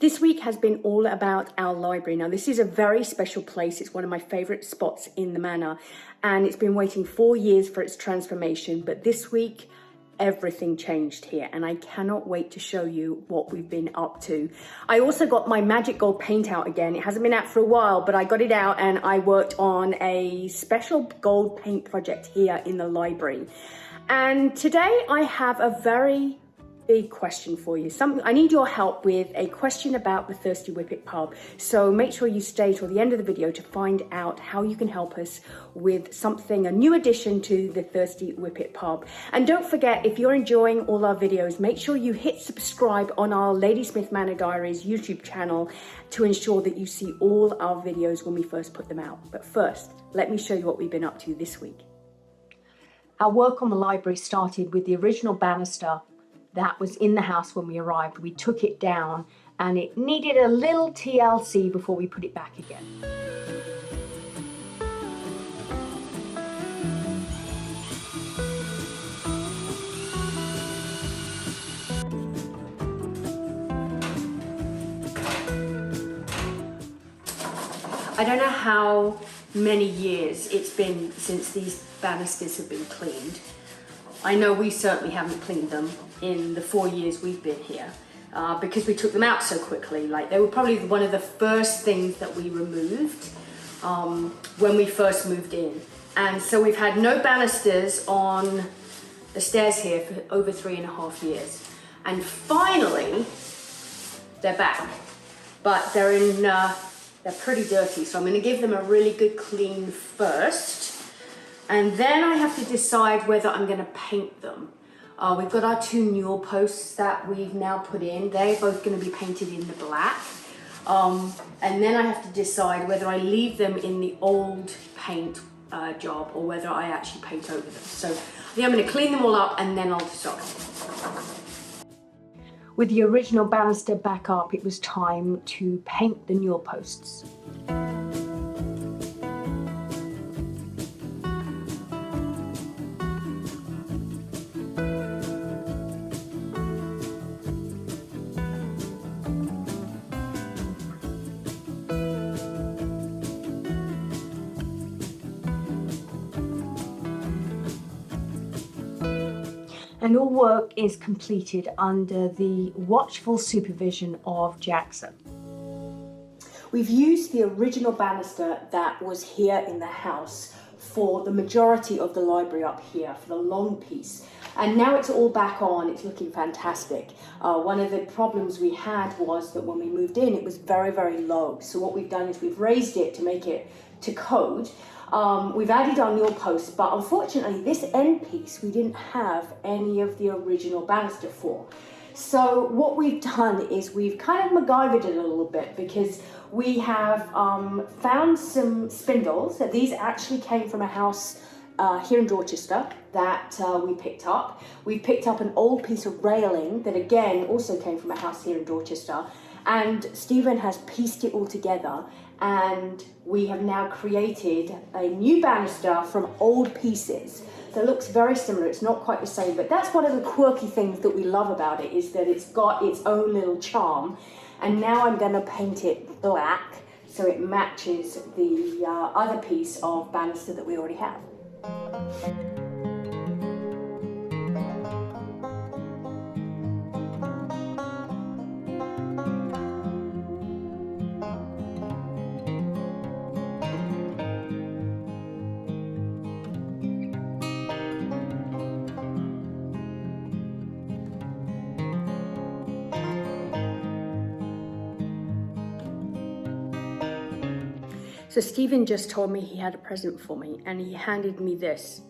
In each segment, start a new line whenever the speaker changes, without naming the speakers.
This week has been all about our library. Now, this is a very special place. It's one of my favorite spots in the manor, and it's been waiting 4 years for its transformation. But this week, everything changed here, and I cannot wait to show you what we've been up to. I also got my magic gold paint out again. It hasn't been out for a while, but I got it out and I worked on a special gold paint project here in the library. And today I have a very big question for you. I need your help with a question about the Thirsty Whippet Pub. So make sure you stay till the end of the video to find out how you can help us with something, a new addition to the Thirsty Whippet Pub. And don't forget, if you're enjoying all our videos, make sure you hit subscribe on our Ladysmith Manor Diaries YouTube channel to ensure that you see all our videos when we first put them out. But first, let me show you what we've been up to this week. Our work on the library started with the original banister that was in the house when we arrived. We took it down and it needed a little TLC before we put it back again. I don't know how many years it's been since these banisters have been cleaned. I know we certainly haven't cleaned them in the 4 years we've been here because we took them out so quickly. Like, they were probably one of the first things that we removed when we first moved in. And so we've had no banisters on the stairs here for over 3.5 years. And finally, they're back, but they're pretty dirty. So I'm gonna give them a really good clean first. And then I have to decide whether I'm going to paint them. We've got our 2 newel posts that we've now put in. They're both going to be painted in the black. And then I have to decide whether I leave them in the old paint job or whether I actually paint over them. So I think I'm going to clean them all up and then I'll decide. With the original banister back up, it was time to paint the newel posts. And all work is completed under the watchful supervision of Jackson. We've used the original banister that was here in the house for the majority of the library up here, for the long piece. And now it's all back on, it's looking fantastic. One of the problems we had was that when we moved in, it was very, very low. So what we've done is we've raised it to make it to code. We've added our newel posts, but unfortunately this end piece we didn't have any of the original banister for. So what we've done is we've kind of MacGyvered it a little bit, because we have found some spindles. These actually came from a house here in Dorchester that we picked up. We picked up an old piece of railing that again also came from a house here in Dorchester, and Stephen has pieced it all together, and we have now created a new banister from old pieces that looks very similar. It's not quite the same, but that's one of the quirky things that we love about it, is that it's got its own little charm. And now I'm going to paint it black so it matches the other piece of banister that we already have. So Stephen just told me he had a present for me, and he handed me this.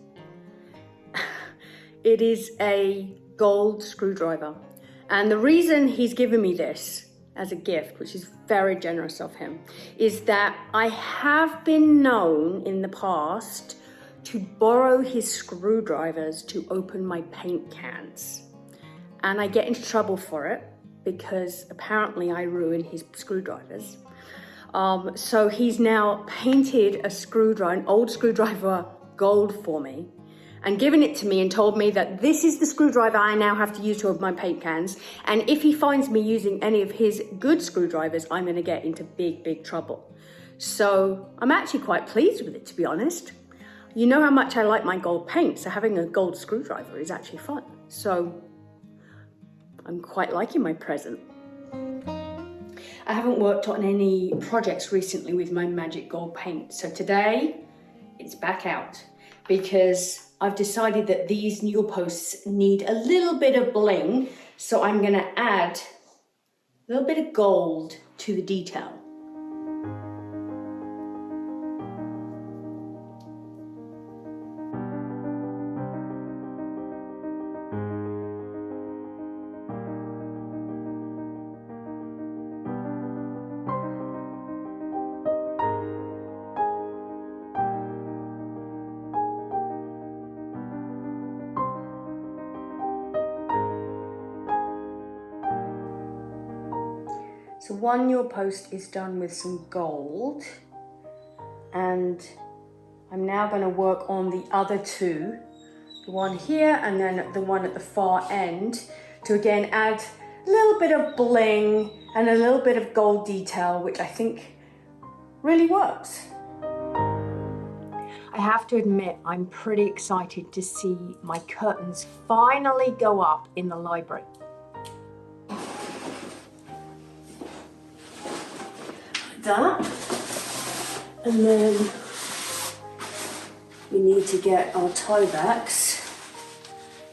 It is a gold screwdriver. And the reason he's given me this as a gift, which is very generous of him, is that I have been known in the past to borrow his screwdrivers to open my paint cans. And I get into trouble for it because apparently I ruin his screwdrivers. So he's now painted an old screwdriver gold for me, and given it to me and told me that this is the screwdriver I now have to use to open my paint cans. And if he finds me using any of his good screwdrivers, I'm going to get into big, big trouble. So I'm actually quite pleased with it, to be honest. You know how much I like my gold paint, so having a gold screwdriver is actually fun. So I'm quite liking my present. I haven't worked on any projects recently with my magic gold paint, so today it's back out because I've decided that these newel posts need a little bit of bling, so I'm going to add a little bit of gold to the detail. So one newel post is done with some gold, and I'm now going to work on the other two, the one here and then the one at the far end, to again add a little bit of bling and a little bit of gold detail, which I think really works. I have to admit, I'm pretty excited to see my curtains finally go up in the library. That, and then we need to get our tie backs,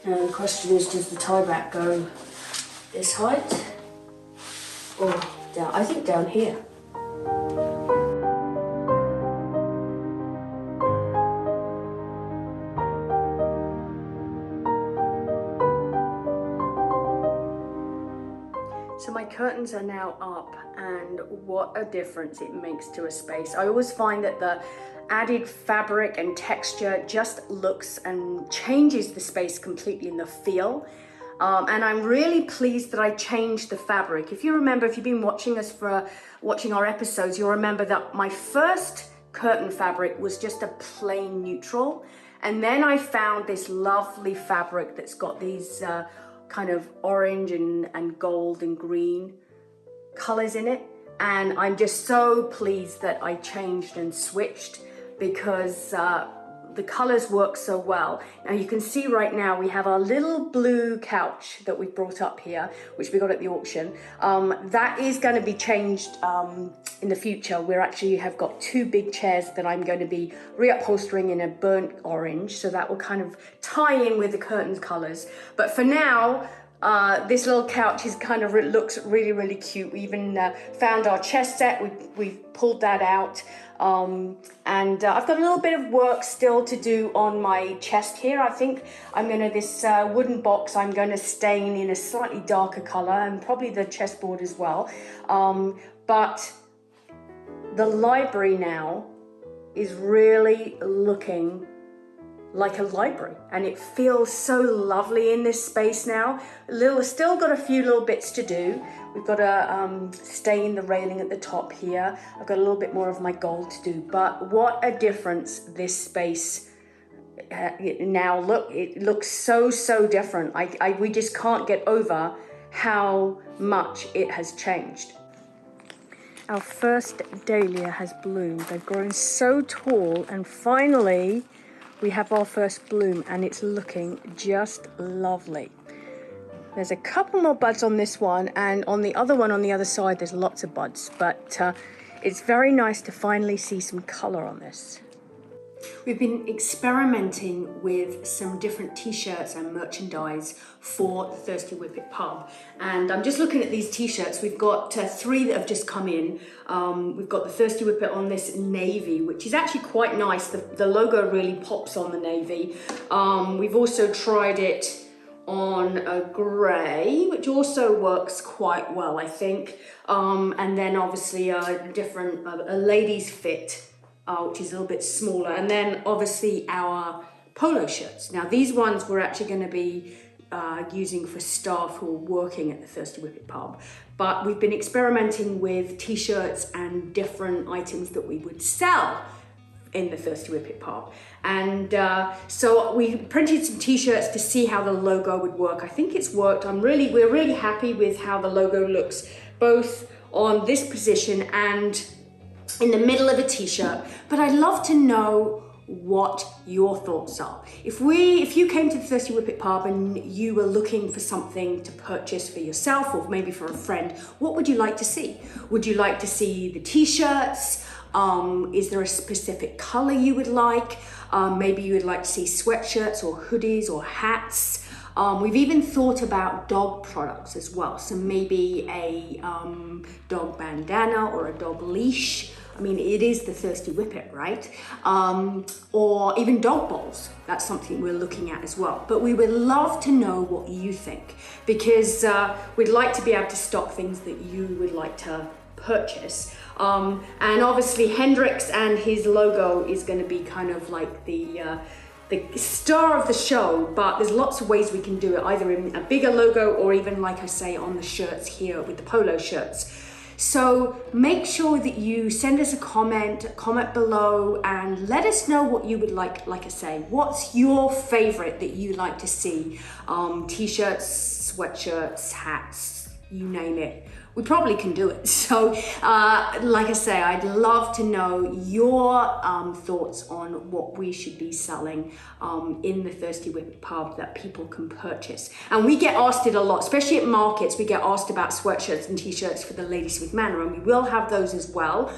and the question is, does the tie back go this height or down? I think down here. So my curtains are now up, and what a difference it makes to a space. I always find that the added fabric and texture just looks and changes the space completely in the feel. And I'm really pleased that I changed the fabric. If you remember, if you've been watching us for watching our episodes, you'll remember that my first curtain fabric was just a plain neutral. And then I found this lovely fabric that's got these kind of orange and gold and green colors in it, and I'm just so pleased that I changed and switched because the colors work so well. Now you can see right now we have our little blue couch that we brought up here, which we got at the auction. That is going to be changed in the future. We actually have got two big chairs that I'm going to be reupholstering in a burnt orange, so that will kind of tie in with the curtains colors. But for now, this little couch is kind of looks really, really cute. We even found our chest set. We've pulled that out. And I've got a little bit of work still to do on my chest here. I think I'm going to, this wooden box, I'm going to stain in a slightly darker color, and probably the chessboard as well. But the library now is really looking like a library, and it feels so lovely in this space now. Still got a few little bits to do. We've got to stain the railing at the top here. I've got a little bit more of my gold to do, but what a difference this space now it looks so different. We just can't get over how much it has changed. Our first dahlia has bloomed. They've grown so tall, and finally we have our first bloom, and it's looking just lovely. There's a couple more buds on this one, and on the other one on the other side there's lots of buds, but it's very nice to finally see some colour on this. We've been experimenting with some different t-shirts and merchandise for the Thirsty Whippet Pub, and I'm just looking at these t-shirts. We've got 3 that have just come in. We've got the Thirsty Whippet on this navy, which is actually quite nice. The logo really pops on the navy. We've also tried it on a grey, which also works quite well, I think. And then obviously a different, a ladies fit, which is a little bit smaller, and then obviously our polo shirts. Now these ones we're actually going to be using for staff who are working at the Thirsty Whippet Pub, but we've been experimenting with t-shirts and different items that we would sell in the Thirsty Whippet Pub. And so we printed some t-shirts to see how the logo would work. I think it's worked. We're really happy with how the logo looks, both on this position and in the middle of a t-shirt. But I'd love to know what your thoughts are. If you came to the Thirsty Whippet Pub and you were looking for something to purchase for yourself or maybe for a friend, what would you like to see? Would you like to see the t-shirts? Is there a specific color you would like? Maybe you would like to see sweatshirts or hoodies or hats. We've even thought about dog products as well. So maybe a dog bandana or a dog leash. I mean, it is the Thirsty Whippet, right? Or even dog bowls. That's something we're looking at as well. But we would love to know what you think, because we'd like to be able to stock things that you would like to purchase. And obviously Hendrix and his logo is going to be kind of like the star of the show, but there's lots of ways we can do it, either in a bigger logo or even, like I say, on the shirts here with the polo shirts. So make sure that you send us a comment below and let us know what you would like I say, what's your favorite that you like to see? T-shirts, sweatshirts, hats, you name it. We probably can do it. So like I say, I'd love to know your thoughts on what we should be selling in the Thirsty Whippet Pub that people can purchase. And we get asked it a lot, especially at markets. We get asked about sweatshirts and t-shirts for the Ladies with Manor, and we will have those as well.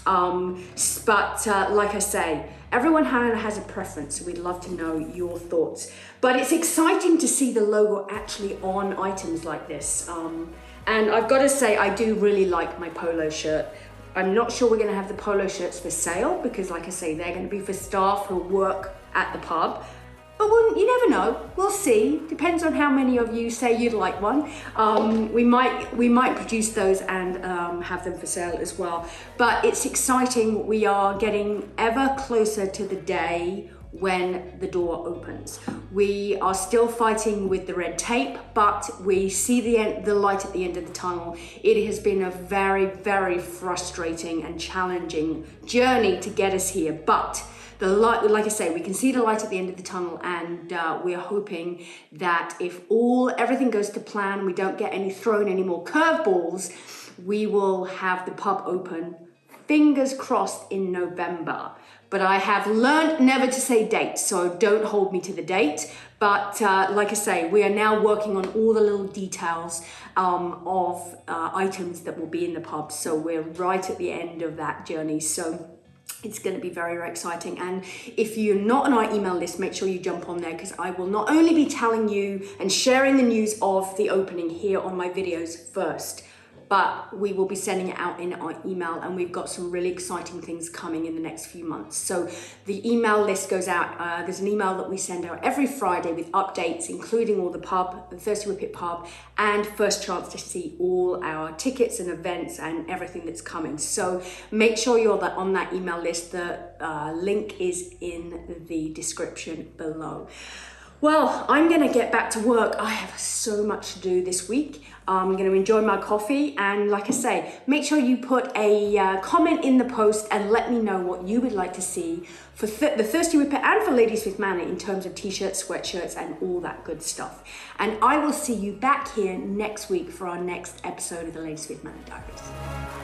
But like I say, everyone has a preference, so we'd love to know your thoughts. But it's exciting to see the logo actually on items like this. And I've got to say, I do really like my polo shirt. I'm not sure we're going to have the polo shirts for sale because, like I say, they're going to be for staff who work at the pub. But you never know. We'll see. Depends on how many of you say you'd like one. We might produce those and have them for sale as well. But it's exciting. We are getting ever closer to the day when the door opens. We are still fighting with the red tape, but we see the light at the end of the tunnel. It has been a very, very frustrating and challenging journey to get us here, but the light, like I say, we can see the light at the end of the tunnel, and we're hoping that if everything goes to plan, we don't get thrown any more curveballs, we will have the pub open, fingers crossed, in November. But I have learned never to say dates, so don't hold me to the date. But like I say, we are now working on all the little details of items that will be in the pub. So we're right at the end of that journey. So it's going to be very, very exciting. And if you're not on our email list, make sure you jump on there, because I will not only be telling you and sharing the news of the opening here on my videos first, but we will be sending it out in our email, and we've got some really exciting things coming in the next few months. So the email list goes out. There's an email that we send out every Friday with updates, including all the Thirsty Whippet Pub, and first chance to see all our tickets and events and everything that's coming. So make sure you're on that email list. The link is in the description below. Well, I'm going to get back to work. I have so much to do this week. I'm going to enjoy my coffee, and like I say, make sure you put a comment in the post and let me know what you would like to see for the Thirsty Whippet and for Ladies with Manor in terms of t-shirts, sweatshirts, and all that good stuff. And I will see you back here next week for our next episode of the Ladies with Manor Diaries.